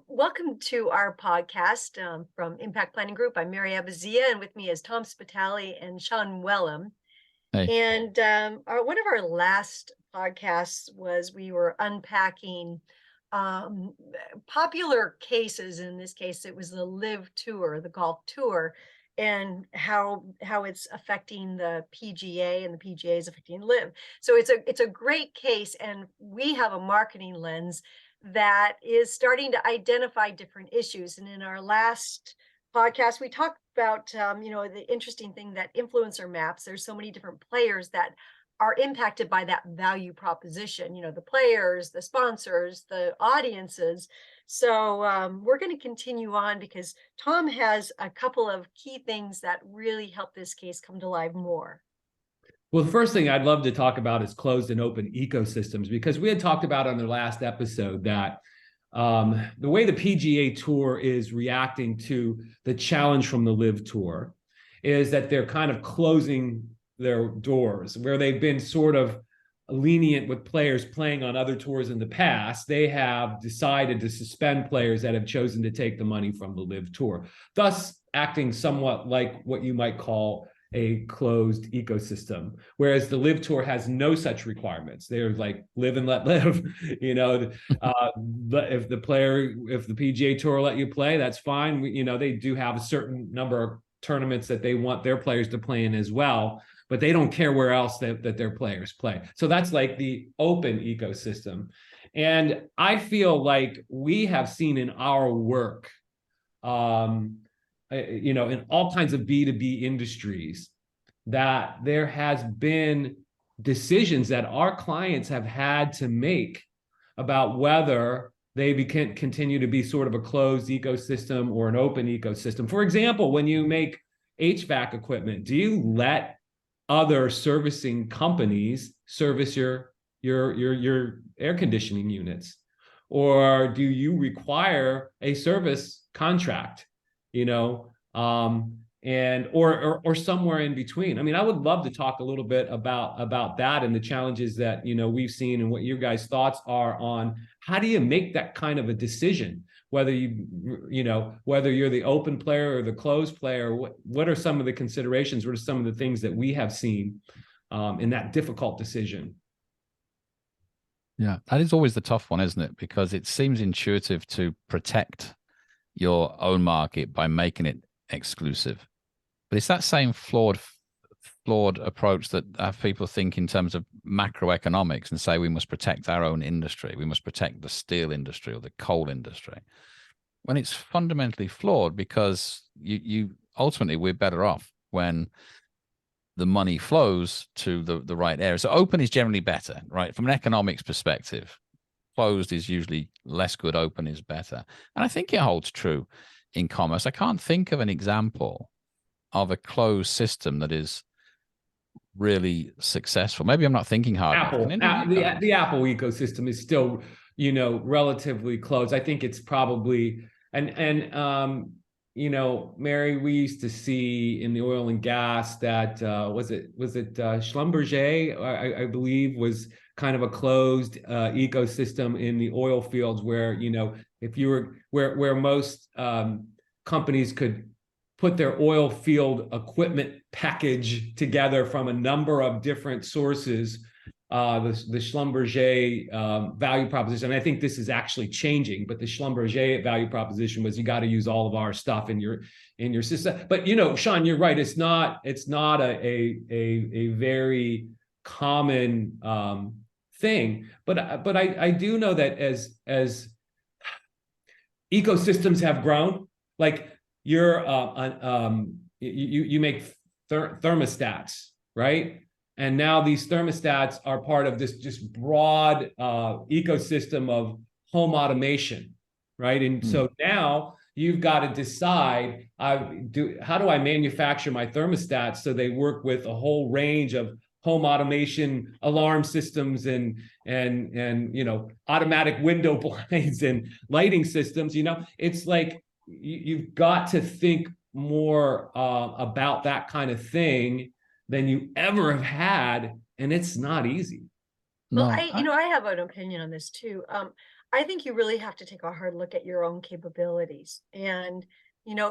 Welcome to our podcast from Impact Planning Group. I'm Mary Abazia, and with me is Tom Spitali and Sean Wellham. Hey. And one of our last podcasts was we were unpacking popular cases. In this case, it was the LIV Tour, the golf tour, and how it's affecting the PGA and the PGA is affecting LIV. So it's a great case, and we have a marketing lens that is starting to identify different issues. And in our last podcast, we talked about the interesting thing that influencer maps. There's so many different players that are impacted by that value proposition. The players, the sponsors, the audiences. So we're going to continue on because Tom has a couple of key things that really help this case come to life more. Well, the first thing I'd love to talk about is closed and open ecosystems, because we had talked about on the last episode that the way the PGA Tour is reacting to the challenge from the LIV Tour is that they're kind of closing their doors. Where they've been sort of lenient with players playing on other tours in the past, they have decided to suspend players that have chosen to take the money from the LIV Tour, thus acting somewhat like what you might call a closed ecosystem, whereas the LIV Tour has no such requirements. They're like live and let live. If the PGA Tour let you play, that's fine. They do have a certain number of tournaments that they want their players to play in as well, but they don't care where else that their players play. So that's like the open ecosystem. And I feel like we have seen in our work, in all kinds of B2B industries, that there has been decisions that our clients have had to make about whether they can continue to be sort of a closed ecosystem or an open ecosystem. For example, when you make HVAC equipment, do you let other servicing companies service your air conditioning units? Or do you require a service contract? Or somewhere in between. I mean, I would love to talk a little bit about that and the challenges that we've seen, and what your guys' thoughts are on how do you make that kind of a decision, whether whether you're the open player or the closed player. What are some of the considerations? What are some of the things that we have seen in that difficult decision? Yeah, that is always the tough one, isn't it? Because it seems intuitive to protect your own market by making it exclusive, but it's that same flawed approach that people think in terms of macroeconomics and say we must protect our own industry, we must protect the steel industry or the coal industry, when it's fundamentally flawed, because you ultimately, we're better off when the money flows to the right area. So open is generally better, right? From an economics perspective, closed is usually less good, open is better. And I think it holds true in commerce. I can't think of an example of a closed system that is really successful. Maybe I'm not thinking hard enough. The Apple ecosystem is still, relatively closed. I think it's probably, Mary, we used to see in the oil and gas that was it Schlumberger, I believe, was kind of a closed ecosystem in the oil fields, where if you were where most companies could put their oil field equipment package together from a number of different sources. The Schlumberger value proposition, I think this is actually changing, but the Schlumberger value proposition was you got to use all of our stuff in your system. But Sean, you're right. It's not a very common thing. But I do know that as ecosystems have grown, like you make thermostats, right? And now these thermostats are part of this just broad ecosystem of home automation, right? And so now you've got to decide, how do I manufacture my thermostats so they work with a whole range of home automation, alarm systems, and automatic window blinds and lighting systems. It's like you've got to think more about that kind of thing than you ever have had, and it's not easy. Well, No, I have an opinion on this too. I think you really have to take a hard look at your own capabilities. And,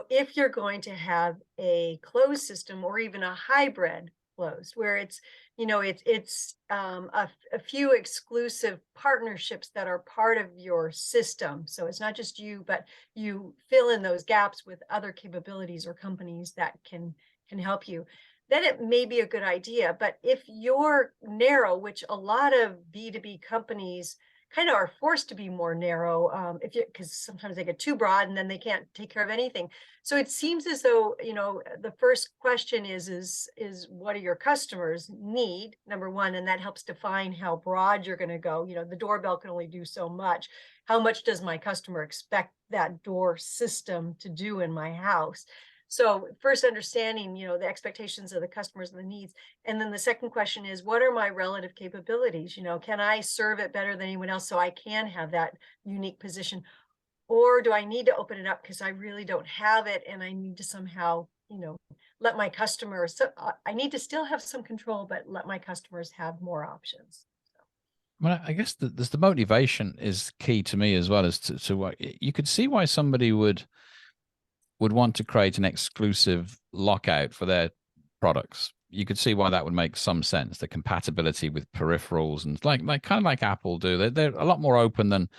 if you're going to have a closed system or even a hybrid closed, where it's a few exclusive partnerships that are part of your system. So it's not just you, but you fill in those gaps with other capabilities or companies that can help you, then it may be a good idea. But if you're narrow, which a lot of B2B companies kind of are forced to be more narrow, if you because sometimes they get too broad and then they can't take care of anything. So it seems as though, the first question is what do your customers need, number one, and that helps define how broad you're going to go. The doorbell can only do so much. How much does my customer expect that door system to do in my house? So first understanding, the expectations of the customers and the needs. And then the second question is, what are my relative capabilities? Can I serve it better than anyone else so I can have that unique position? Or do I need to open it up because I really don't have it and I need to somehow, let my customers, so I need to still have some control, but let my customers have more options. well, I guess there's the motivation is key to me as well as to what you could see why somebody would want to create an exclusive lockout for their products. You could see why that would make some sense. The compatibility with peripherals and like kind of like Apple do. They're a lot more open than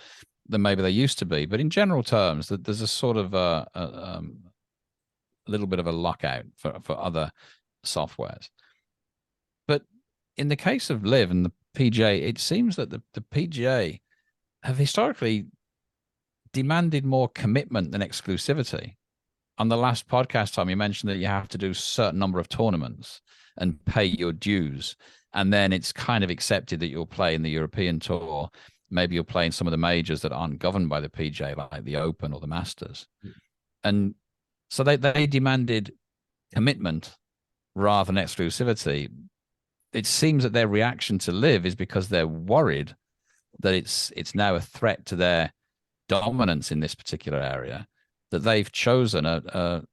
maybe they used to be. But in general terms, that there's a sort of a little bit of a lockout for other softwares. But in the case of LIV and the PGA, it seems that the PGA have historically demanded more commitment than exclusivity. On the last podcast, Tom, you mentioned that you have to do a certain number of tournaments and pay your dues. And then it's kind of accepted that you'll play in the European Tour. Maybe you'll play in some of the majors that aren't governed by the PGA, like the Open or the Masters. And so they demanded commitment rather than exclusivity. It seems that their reaction to LIV is because they're worried that it's now a threat to their dominance in this particular area, that they've chosen to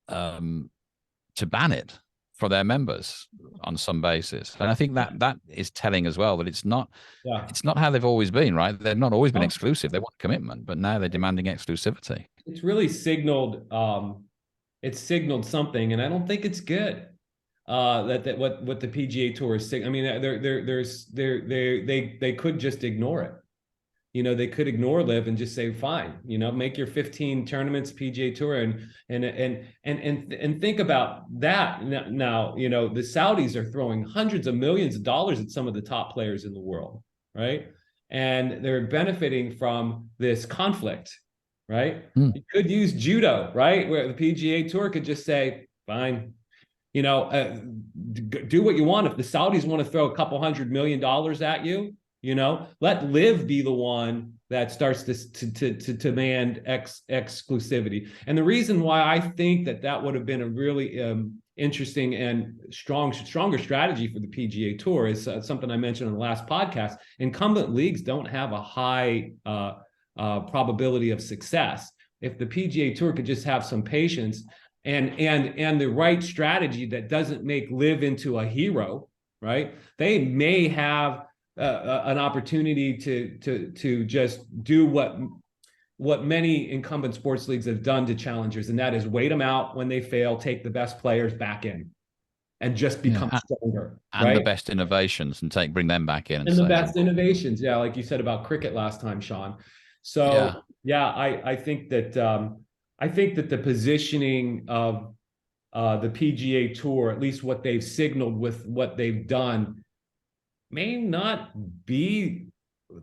ban it for their members on some basis. And I think that is telling as well that it's not how they've always been, right? They've not always been exclusive. They want commitment, but now they're demanding exclusivity. It's really signaled something, and I don't think it's good. That what the PGA Tour is saying. I mean, they could just ignore it. They could ignore LIV and just say, fine, make your 15 tournaments PGA Tour and think about that. Now, the Saudis are throwing hundreds of millions of dollars at some of the top players in the world, right? And they're benefiting from this conflict, right? You could use judo, right? Where the PGA Tour could just say, fine, do what you want. If the Saudis want to throw a couple $100 million at you, let LIV be the one that starts to demand exclusivity. And the reason why I think that would have been a really interesting and stronger strategy for the PGA Tour is something I mentioned on the last podcast. Incumbent leagues don't have a high probability of success. If the PGA Tour could just have some patience and the right strategy that doesn't make LIV into a hero, right? They may have an opportunity to just do what many incumbent sports leagues have done to challengers, and that is wait them out when they fail, take the best players back in, and just become stronger. And right? The best innovations and best innovations, like you said about cricket last time, Sean. So I think that the positioning of the PGA Tour, at least what they've signaled with what they've done, may not be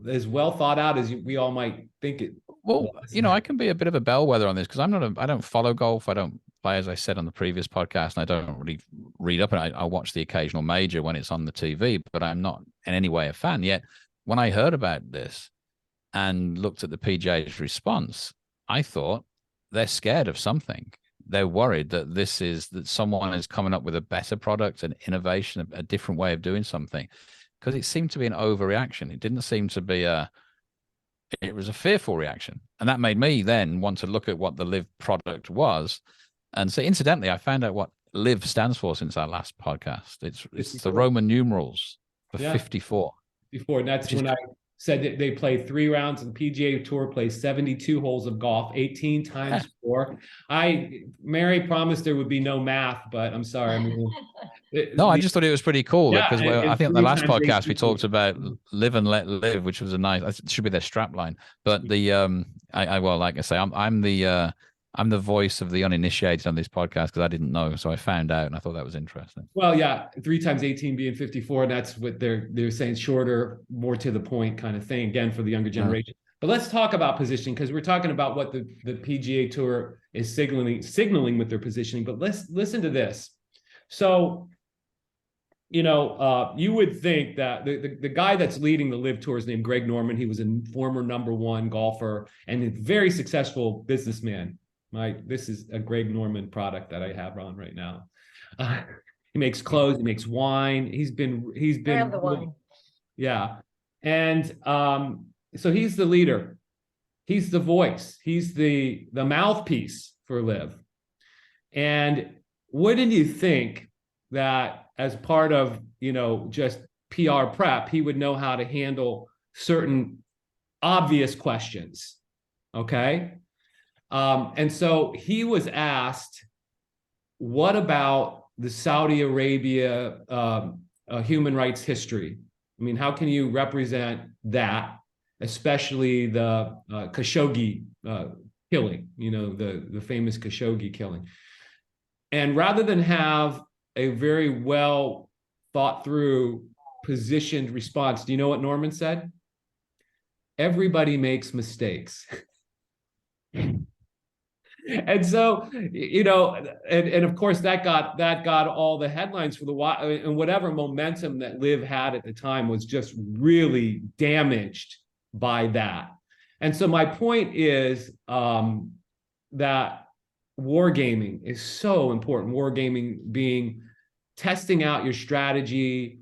as well thought out as we all might think it. Well, I can be a bit of a bellwether on this because I don't follow golf. I don't play, as I said on the previous podcast, and I don't really read up. And I watch the occasional major when it's on the TV, but I'm not in any way a fan. Yet, when I heard about this and looked at the PGA's response, I thought they're scared of something. They're worried that someone is coming up with a better product, an innovation, a different way of doing something. Because it seemed to be an overreaction. It didn't seem to be it was a fearful reaction. And that made me then want to look at what the LIV product was. And so incidentally, I found out what LIV stands for since our last podcast. It's the Roman numerals for 54. before. And that's when I said that they play 3 rounds, and the PGA Tour plays 72 holes of golf, 18 times 4. Mary promised there would be no math, but I'm sorry. I mean, No, I just thought it was pretty cool yeah, because I and think the 3 last times podcast we 18. talked about live and let live, which was a nice. It should be their strap line. But the well, like I say, I'm the voice of the uninitiated on this podcast because I didn't know, so I found out and I thought that was interesting. Well, yeah, 3 times 18 being 54, and that's what they're saying, shorter, more to the point kind of thing, again, for the younger generation. But let's talk about positioning, because we're talking about what the PGA Tour is signaling with their positioning. But let's listen to this. So, you know, you would think that the guy that's leading the LIV Tour is named Greg Norman. He was a former #1 golfer and a very successful businessman. This is a Greg Norman product that I have on right now. He makes clothes, he makes wine. He's been I have the wine. yeah. And so he's the leader. He's the voice. He's the mouthpiece for LIV. And wouldn't you think that as part of, you know, just PR prep, he would know how to handle certain obvious questions? Okay. And so he was asked, what about the Saudi Arabia human rights history? I mean, how can you represent that, especially the Khashoggi killing, you know, the famous Khashoggi killing? And rather than have a very well thought through, positioned response, do you know what Norman said? Everybody makes mistakes. And so, you know, and of course that got all the headlines for the while, and whatever momentum that LIV had at the time was just really damaged by that. And so my point is that wargaming is so important. Wargaming being testing out your strategy,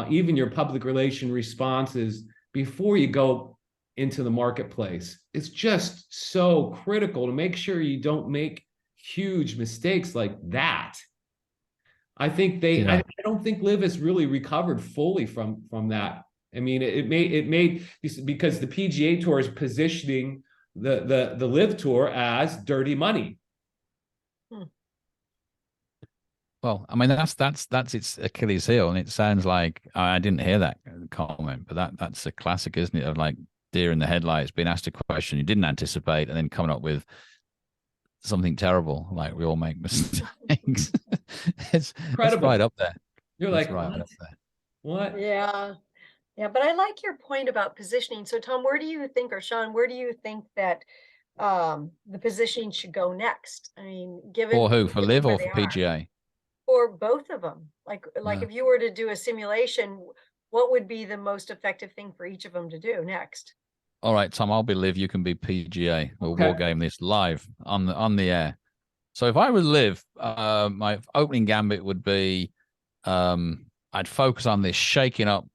even your public relation responses before you go into the marketplace. It's just so critical to make sure you don't make huge mistakes like that. I think I don't think LIV has really recovered fully from that. I mean, it made because the PGA Tour is positioning the LIV Tour as dirty money. Well, I mean, that's its Achilles heel, and it sounds like I didn't hear that comment, but that's a classic, isn't it? Of like deer in the headlights, being asked a question you didn't anticipate, and then coming up with something terrible. Like, we all make mistakes. it's right up there. You're it's like, right what? Up there. What? Yeah. Yeah, but I like your point about positioning. So Tom, where do you think, or Sean, where do you think that the positioning should go next? I mean, given For who? For LIV where or for they are. PGA? For both of them. Like if you were to do a simulation, what would be the most effective thing for each of them to do next? All right, Tom, I'll be LIV. You can be PGA. We'll Okay. war game this live on the air. So if I was LIV, my opening gambit would be I'd focus on this shaking up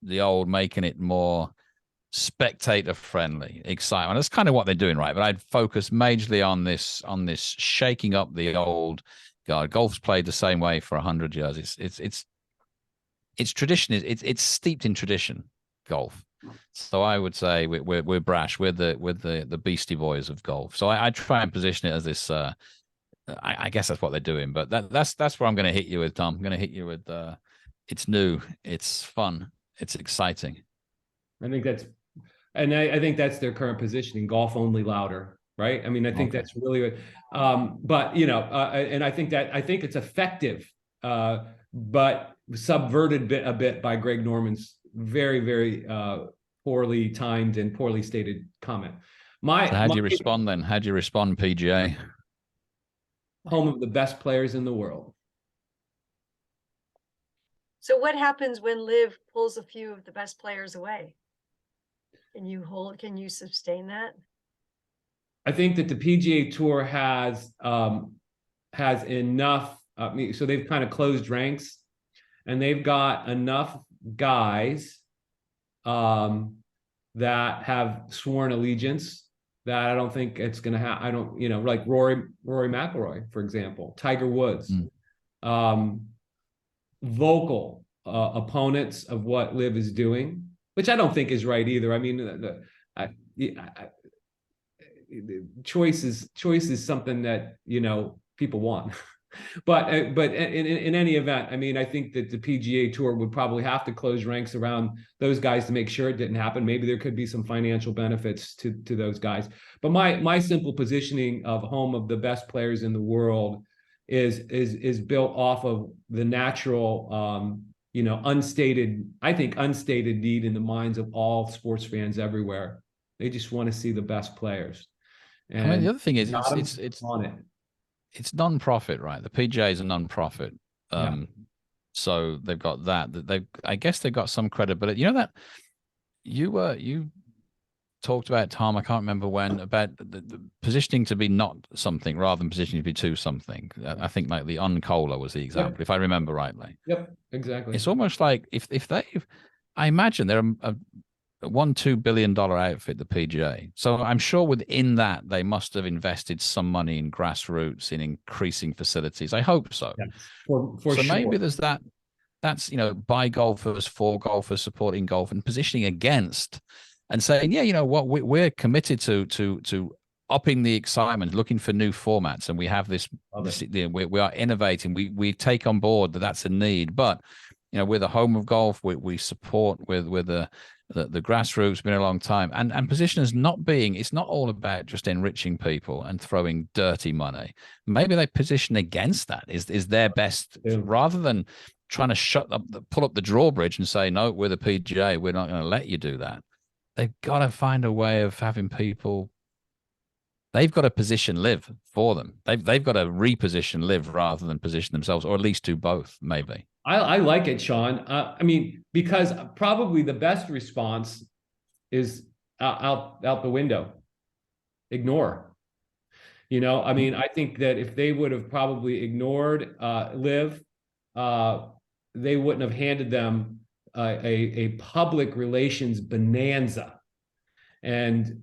the old, making it more spectator friendly, excitement. That's kind of what they're doing, right? But I'd focus majorly on this shaking up the old. God, golf's played the same way for 100 years. It's tradition. It's steeped in tradition, golf. So I would say we're brash. We're the Beastie Boys of golf. So I try and position it as this. I guess that's what they're doing. But that's where I'm going to hit you with, Tom. I'm going to hit you with. It's new. It's fun. It's exciting. I think that's their current positioning. Golf only louder, right? I mean, I think that's really. But you know, and I think it's effective, but subverted a bit by Greg Norman's very, very poorly timed and poorly stated comment. So how do you respond then? How do you respond, PGA? Home of the best players in the world. So what happens when LIV pulls a few of the best players away? Can you sustain that? I think that the PGA Tour has enough. So they've kind of closed ranks, and they've got enough guys that have sworn allegiance that I don't think it's going to happen. I don't, you know, like Rory McIlroy, for example, Tiger Woods, vocal opponents of what LIV is doing. which I don't think is right either. I mean, choice is something that, you know, people want. But in any event, I mean, I think that the PGA Tour would probably have to close ranks around those guys to make sure it didn't happen. Maybe there could be some financial benefits to those guys. But my simple positioning of home of the best players in the world is built off of the natural, you know, unstated need in the minds of all sports fans everywhere. They just want to see the best players. And I mean, the other thing is it's on it. It's non-profit, right? The PGA is a non-profit. Yeah. So they've got that. I guess they've got some credibility. You know that you talked about, Tom, I can't remember when, about the positioning to be not something rather than positioning to be to something. I think like the Uncola was the example, if I remember rightly. Yep, exactly. It's almost like if I imagine they're a $1-2 billion outfit, the PGA. So I'm sure within that they must have invested some money in grassroots, in increasing facilities. I hope so. Yes, for so sure. Maybe there's that. That's, you know, by golfers, for golfers, supporting golf, and positioning against, and saying, yeah, you know what, we're committed to upping the excitement, looking for new formats, and we have this. We are innovating. We take on board that that's a need, but you know, we're the home of golf. We support with the grassroots, been a long time, and positioners not being, it's not all about just enriching people and throwing dirty money. Maybe they position against that is their best, rather than trying to pull up the drawbridge and say, no, we're the PGA, we're not going to let you do that. They've got to find a way of having people. They've got to position LIV for them. They've got to reposition LIV rather than position themselves, or at least do both, maybe. I like it, Sean. I mean, because probably the best response is out the window. Ignore. You know, I mean, I think that if they would have probably ignored LIV, they wouldn't have handed them a public relations bonanza and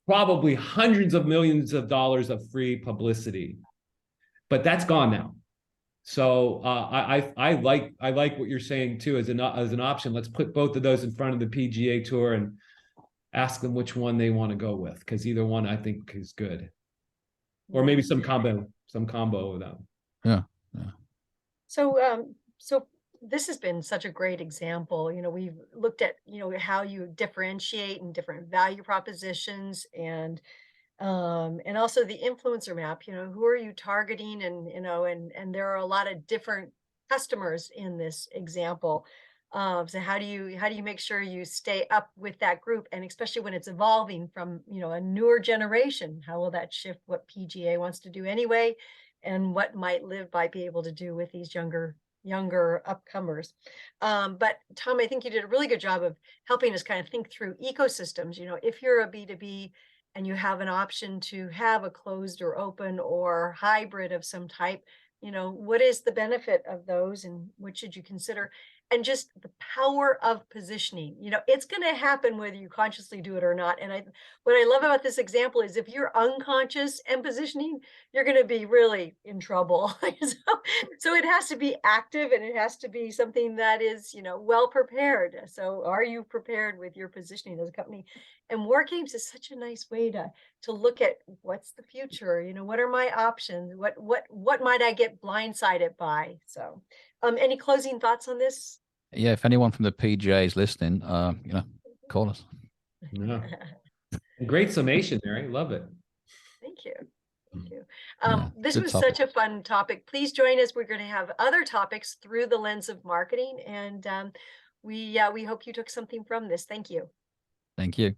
probably hundreds of millions of dollars of free publicity. But that's gone now. So I like what you're saying too as an option. Let's put both of those in front of the PGA Tour and ask them which one they want to go with, because either one I think is good, or maybe some combo of them. Yeah. So this has been such a great example. You know, we've looked at, you know, how you differentiate in different value propositions, and also the influencer map. You know, who are you targeting, and you know, and there are a lot of different customers in this example. So how do you make sure you stay up with that group, and especially when it's evolving from, you know, a newer generation? How will that shift what PGA wants to do anyway, and what might LIV might be able to do with these younger upcomers? But Tom, I think you did a really good job of helping us kind of think through ecosystems. You know, if you're a B2B and you have an option to have a closed or open or hybrid of some type, you know, what is the benefit of those, and what should you consider? And just the power of positioning. You know, it's going to happen whether you consciously do it or not. And what I love about this example is if you're unconscious and positioning, you're going to be really in trouble. So it has to be active, and it has to be something that is, you know, well prepared. So are you prepared with your positioning as a company? And War Games is such a nice way to look at what's the future. You know, what are my options? What might I get blindsided by? So any closing thoughts on this? Yeah, if anyone from the PGA is listening, you know, call us. Yeah. Great summation, Mary. Love it. Thank you. Thank you. Yeah, this good was topic. such a fun topic. Please join us. We're going to have other topics through the lens of marketing, and we hope you took something from this. Thank you. Thank you.